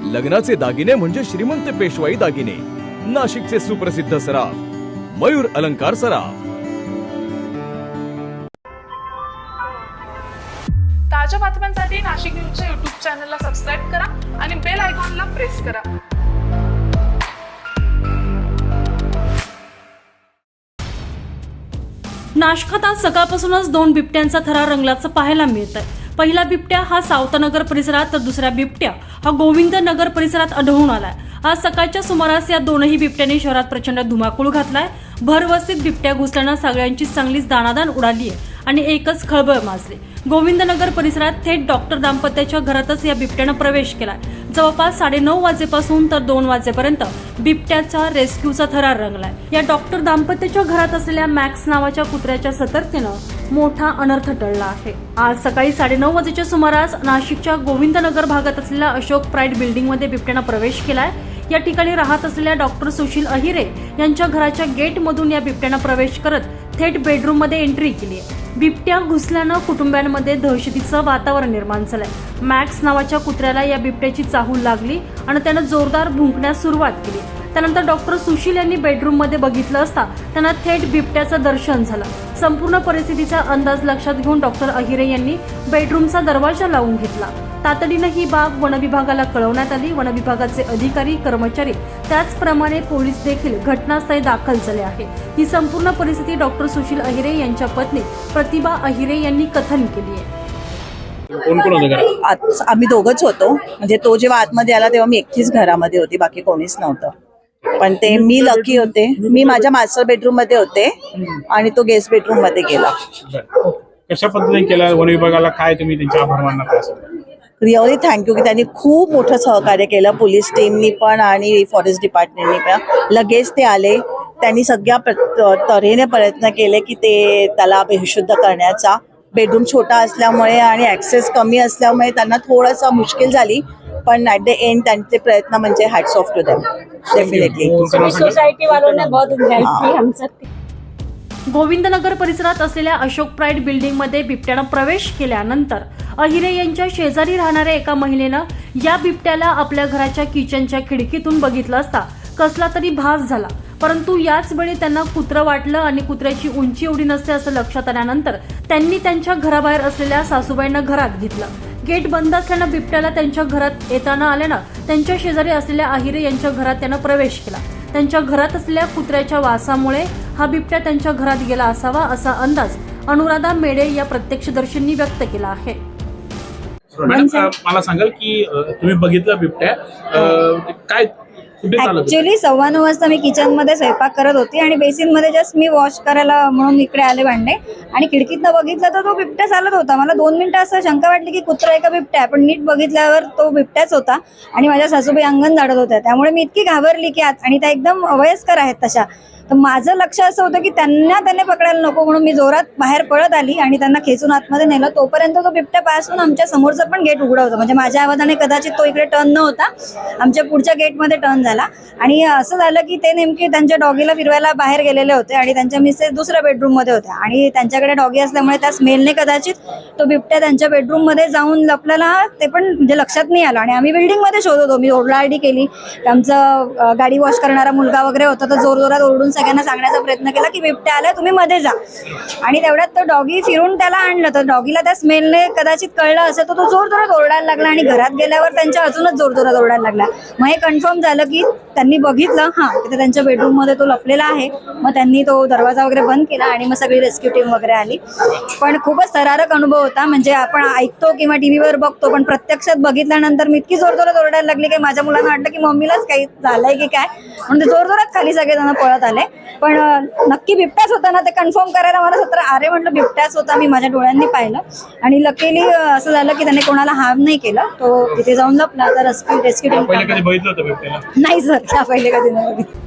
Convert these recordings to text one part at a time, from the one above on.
लग्नाचे दागिने म्हणजे श्रीमंत पेशवाई दागिने, नाशिकचे सुप्रसिद्ध सराफ मयूर अलंकार सराफ। ताज्या बातम्यांसाठी नाशिक न्यूजच्या YouTube चॅनलला सबस्क्राईब करा आणि बेल आयकॉनला प्रेस करा। नाशकात आज सकाळपासूनच दोन बिबट्यांचा थरार रंगल्याचं पाहायला मिळतंय। पहिला बिबट्या हा सावतानगर परिसरात तर दुसरा बिबट्या हा गोविंदनगर परिसरात आढळून आलाय। आज सकाळच्या सुमारास या दोनही बिबट्यांनी शहरात प्रचंड धुमाकूळ घातलाय। भरवस्तीत बिबट्या घुसल्यानं सगळ्यांची चांगलीच दाणादाण उडाली आहे आणि एकच खळबळ माजली। गोविंदनगर परिसरात थेट डॉक्टर दाम्पत्याच्या घरातच या बिबट्यानं प्रवेश केलाय। जवळपास 9:30 वाजेपासून तर 2 वाजेपर्यंत बिबट्याचा रेस्क्यूचा थरार रंगलाय। या डॉक्टर दाम्पत्याच्या घरात असलेल्या मॅक्स नावाच्या कुत्र्याच्या सतर्कतेनं मोठा अनर्थ टळला आहे। आज सकाळी 9:30 वाजेच्या सुमारास नाशिकच्या गोविंदनगर भागात असलेल्या अशोक प्राईड बिल्डिंगमध्ये बिबट्यानं प्रवेश केलाय। या ठिकाणी राहत असलेल्या डॉक्टर सुशील अहिरे यांच्या घराच्या गेटमधून या बिबट्यानं प्रवेश करत थेट बेडरूममध्ये एंट्री केली आहे। बिबट्या घुसल्यानं कुटुंबियांमध्ये दहशतीचं वातावरण निर्माण झालंय। मॅक्स नावाच्या कुत्र्याला या बिबट्याची चाहूल लागली आणि त्यानं जोरदार भुंकण्यास सुरुवात केली। त्यानंतर डॉक्टर सुशील यांनी बेडरूममध्ये बघितलं असता त्यांना थेट बिबट्याचं दर्शन झालं। संपूर्ण परिस्थितीचा अंदाज लक्षात घेऊन डॉक्टर अहिरे यांनी बेडरूमचा दरवाजा लावून घेतला। तातडीनं ही बाब वनविभागाला कळवण्यात आली। वनविभागाचे अधिकारी, कर्मचारी त्याचप्रमाणे पोलीस देखील घटनास्थळी दाखल झाले आहे। ही संपूर्ण परिस्थिती डॉक्टर सुशील अहिरे यांच्या पत्नी प्रतिभा अहिरे यांनी कथन केली आहे। कोण कोण होतं घरात? आम्ही दोघंच होतो, म्हणजे तो जेव्हा आतमध्ये आला तेव्हा मी एकटीच घरामध्ये होती, बाकी कोणीच नव्हतं। पण ते मी लकी होते, मी माझ्या मास्टर बेडरूम मध्ये होते आणि तो गेस्ट बेडरूम मध्ये गेला। कशा पद्धतीने केलं? वन विभागाला काय तुम्ही त्यांचे आभार मानणार? रिअली थँक्यू की त्यांनी खूप मोठं सहकार्य केलं, पोलीस टीमनी पण आणि फॉरेस्ट डिपार्टमेंटनी पण। लगेच ते आले, त्यांनी सगळ्या तऱ्हेने प्रयत्न केले की ते त्याला बेशुद्ध करण्याचा। बेडरूम छोटा असल्यामुळे आणि ऍक्सेस कमी असल्यामुळे त्यांना थोडंसं मुश्किल झाली, पण ऍट द एंड त्यांचे प्रयत्न म्हणजे hats off to them, definitely. Society वालों ने बहुत हेल्प की हम सब। गोविंदनगर परिसरात असलेल्या अशोक प्राईड बिल्डिंगमध्ये बिबट्यानं प्रवेश केल्यानंतर अहिरे यांच्या शेजारी राहणाऱ्या एका महिलेनं या बिबट्याला आपल्या घराच्या किचनच्या खिडकीतून बघितलं असता कसला तरी भास झाला, परंतु याच वेळी त्यांना कुत्रं वाटलं आणि कुत्र्याची उंची एवढी नसते असं लक्षात आल्यानंतर त्यांनी त्यांच्या घराबाहेर असलेल्या सासूबाईंना घरात घेतलं। गेट बंद असल्यानं बिबट्याला त्यांच्या घरात येताना आल्यानं त्यांच्या शेजारी असलेल्या अहिरे यांच्या घरात त्यानं प्रवेश केला। त्यांच्या घरात असलेल्या कुत्र्याच्या वासामुळे हा बिबट्या त्यांच्या घरात गेला असावा असा अंदाज अनुराधा मेडे या प्रत्यक्षदर्शींनी व्यक्त केला आहे। मॅडम, मला सांगाल की तुम्ही बघितलं बिबट्या काय कुठे चालत? ऍक्च्युली 9:15 वाजता मी किचन मध्ये स्वयंपाक करत होती आणि बेसिन मध्ये जस्ट मी वॉश करायला म्हणून इकडे आले भांडे आणि खिडकीतनं बघितलं तर तो बिबट्या चालत होता। मला 2 मिनिटं असं शंका वाटली की कुत्रा आहे का बिबट्या, पण नीट बघितल्यावर तो बिबट्याच होता आणि माझ्या सासूबाई अंगण झाडत होत्या, त्यामुळे मी इतकी घाबरली की आणि त्या एकदम वयस्कर आहेत तशा। तर माझं लक्ष असं होतं की त्याने पकडायला नको, म्हणून मी जोरात बाहेर पळत आली आणि त्यांना खेचून आतमध्ये नेलं। तोपर्यंत तो बिबट्या पास होऊन आमच्या समोरचं पण गेट उघडं होतं, म्हणजे माझ्या आवाजाने कदाचित तो इकडे टर्न न होता आमच्या पुढच्या गेटमध्ये टर्न झाला। आणि असं झालं की ते नेमके त्यांच्या डॉगीला फिरवायला बाहेर गेलेले होते आणि त्यांच्या मिसेस दुसऱ्या बेडरूम मध्ये होत्या आणि त्यांच्याकडे डॉगी असल्यामुळे त्या स्मेलने कदाचित तो बिबट्या त्यांच्या बेडरूम मध्ये जाऊन लपलेला, ते पण म्हणजे लक्षात नाही आलं। आणि आम्ही बिल्डिंग मध्ये शोधत होतो, मी ओरडाआरडी केली। आमचं गाडी वॉश करणारा मुलगा वगैरे होता, तर जोरजोरात ओरडून सगळ्यांना सांगण्याचा प्रयत्न केला की बिबट्या आलाय, तुम्ही मध्ये जा। आणि तेवढ्यात तो डॉगी फिरून त्याला आणलं, तर डॉगीला त्या स्मेलने कदाचित कळलं असेल, तर तो जोरजोरात ओरडायला लागला आणि घरात गेल्यावर त्यांच्या अजूनच जोरजोरात ओरडायला लागला। मग हे कन्फर्म झालं की त्यांनी बघितलं तिथे त्यांच्या बेडरूम मध्ये तो लपलेला आहे। मग त्यांनी तो दरवाजा वगैरे बंद केला आणि मग सगळी रेस्क्यू टीम वगैरे आली। पण खूपच थरारक अनुभव होता, म्हणजे आपण ऐकतो किंवा टीव्हीवर बघतो, पण प्रत्यक्षात बघितल्यानंतर मी इतकी जोरजोरात ओरडायला लागली की माझ्या मुलांना वाटलं की मम्मीलाच काही झालंय की काय, म्हणून ते जोरजोरात खाली सगळेजण पळत आले। पण नक्की बिबट्याच होता ना ते कन्फर्म करायला मला 17 अरे म्हटलं बिबट्याच होता, मी माझ्या डोळ्यांनी पाहिलं। आणि लकीली असं झालं की त्याने कोणाला हार्म नाही केलं, तो तिथे जाऊन लपला। तर रेस्क्यू टीम बघितलं होतं बिबट्याला? नाही सर, त्या पहिले कधी नाही बघितलं।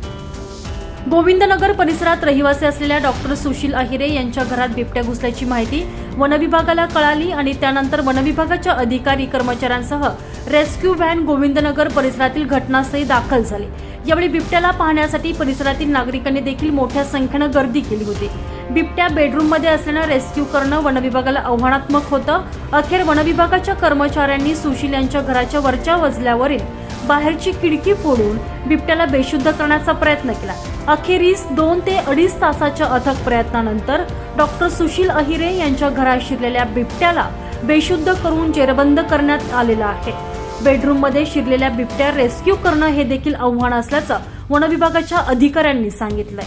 गोविंदनगर परिसरात रहिवासी असलेल्या डॉक्टर सुशील अहिरे यांच्या घरात बिबट्या घुसल्याची माहिती वनविभागाला कळाली आणि त्यानंतर वनविभागाच्या अधिकारी, कर्मचाऱ्यांसह रेस्क्यू व्हॅन गोविंदनगर परिसरातील घटनास्थळी दाखल झाली। यावेळी बिबट्याला पाहण्यासाठी परिसरातील नागरिकांनी देखील मोठ्या संख्येनं गर्दी केली होती। बिबट्या बेडरूममध्ये असल्यानं रेस्क्यू करणं वनविभागाला आव्हानात्मक होतं। अखेर वनविभागाच्या कर्मचाऱ्यांनी सुशील यांच्या घराच्या वरच्या मजल्यावरील बाहेरची खिडकी फोडून बिबट्याला बेशुद्ध करण्याचा प्रयत्न केला. अखेरीस 2 ते 2.5 तासाच्या अथक प्रयत्नानंतर डॉक्टर सुशील अहिरे यांच्या घरात शिरलेल्या बिबट्याला बेशुद्ध करून जेरबंद करण्यात आलेला आहे. बेडरूममध्ये शिरलेल्या बिबट्या रेस्क्यू करणं हे देखील आव्हान असल्याचं वनविभागाच्या अधिकाऱ्यांनी सांगितलंय.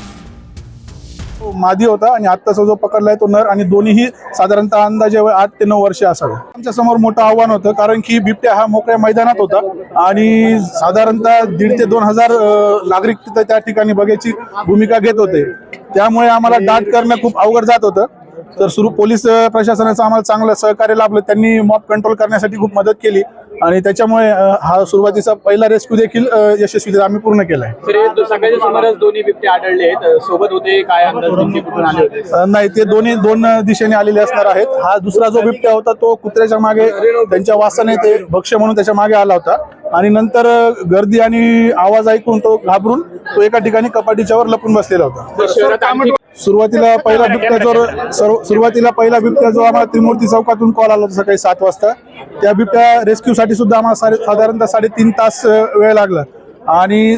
मादी होता आणि आत्ताचा जो पकडलाय तो नर आणि दोन्हीही साधारणतः अंदाजे 8 ते 9 वर्षे असावे. आमच्या समोर मोठं आव्हान होतं कारण की बिबट्या हा मोकळ्या मैदानात होता आणि साधारणतः 1,500 ते 2,000 नागरिक तिथं त्या ठिकाणी बघायची भूमिका घेत होते. त्यामुळे आम्हाला दाट करणं खूप अवघड जात होतं. तर पोलीस प्रशासनाचं आम्हाला चांगलं सहकार्य लाभलं. त्यांनी मॉब कंट्रोल करण्यासाठी खूप मदत केली आणि त्याच्यामुळे हा सुरुवातीचा पहिला रेस्क्यू देखील यशस्वीरित्या आम्ही पूर्ण केलाय. सकाळच्या सुमारास दोन्ही बिबटे आढळले आहेत. सोबत होते काय अंदाज बिबटे कुठून आले होते? नाही, ते दोन दिशेने आलेले असणार आहेत. हा दुसरा जो बिबट्या होता तो कुत्र्याच्या मागे त्यांच्या वासाने ते भक्ष्य म्हणून त्याच्या मागे आला होता आणि नंतर गर्दी आणि आवाज ऐकून तो घाबरून तो एका ठिकाणी कपाटीच्या वर लपून बसलेला होता. सुरुवातीला पहिला बिबट्या जो आम्हाला त्रिमूर्ती चौकातून कॉल आला होता सकाळी 7 वाजता. त्या बिबट्या रेस्क्यूसाठी सुद्धा आम्हाला साधारणतः 3.5 तास वेळ लागला आणि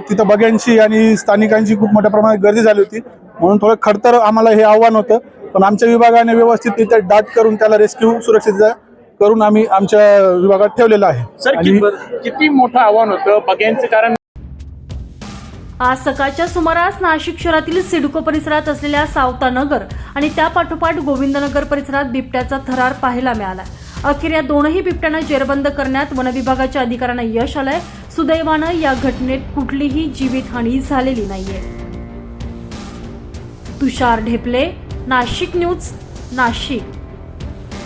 तिथं बघ्यांची आणि स्थानिकांची खूप मोठ्या प्रमाणात गर्दी झाली होती. म्हणून थोडं खडतर आम्हाला हे आव्हान होतं, पण आमच्या विभागाने व्यवस्थित तिथे दाट करून त्याला रेस्क्यू सुरक्षित करून आम्ही आमच्या विभागात ठेवलेलं आहे. सर, किती मोठं आव्हान होतं बघ्यांचं? कारण आज सकाळच्या सुमारास नाशिक शहरातील सिडको परिसरात असलेल्या सावता नगर आणि त्यापाठोपाठ गोविंदनगर परिसरात बिबट्याचा थरार पाहायला मिळाला. अखेर या दोनही बिबट्यांना जेरबंद करण्यात वनविभागाच्या अधिकाऱ्यांना यश आलंय. सुदैवानं या घटनेत कुठलीही जीवितहानी झालेली नाहीये. तुषार ढेपले, नाशिक न्यूज, नाशिक.